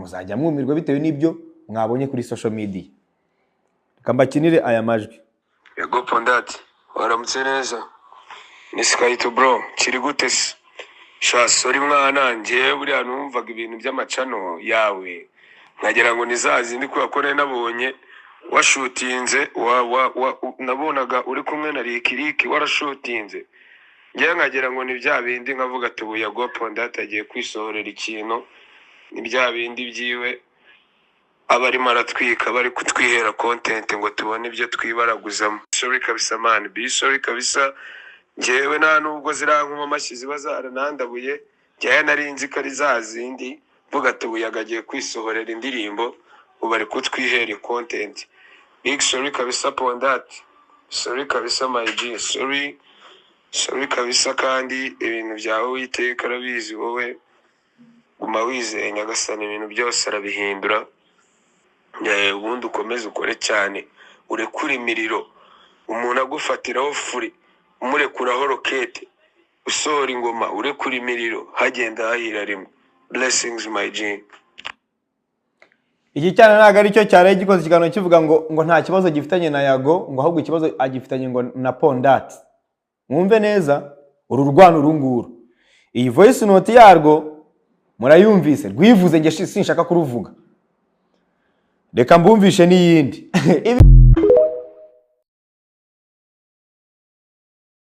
muzajya mwumirwa bitewe n'ibyo mwabonye kuri social media. Kambakinire aya majwi. Yago Pondati waramutse neza ni Skyto bro kiri gute se sha sorry mwana ngiye buriya numvaga ibintu by'amacano yawe nkagera ngo nizazi ndi kwakora nabonye washutinze nabonaga uri kumwe na Rikiriki warashutinze ngiye nkagera ngo ni bya bindi nkavuga ati ubu Yago Pondati agiye kwisohorera ikintu ni bya bindi byiwe abari maratwika bari kutwihera content ngo tubone ibyo twibaraguzamo. Sorry kabisa man, be sorry kabisa. Njewe nta nubwo zirankuma amashyizi bazaranandabuye njye narinzi ko ari zazindi vuga tubuyagagiye kwisohorera indirimbo ubari kutwihera content. Big sorry kabisa Pondati, sorry kabisa my G, sorry kabisa kandi ibintu byawe witeka arabizi wowe guma wizeye Nyagasani ibintu byose arabihindura. Ubundi ukomeze ukore cyane urekura imiriro umuntu agufatiraho furi umurekuraho rokete usohora ingoma urekura imiriro hagenda hahira rimwe. Blessings my G. Iki cyane ntago ari cyo cyane gikoze ikiganiro kivuga ngo nta kibazo gifitanye na Yago ngo ahubwo ikibazo agifitanye ngo na Pondati. Mwumve neza uru rwano runguru. Iyi voice note yarwo murayumvise rwivuze nge sinshaka kuruvuga. Reka mbumvishe n'iyindi.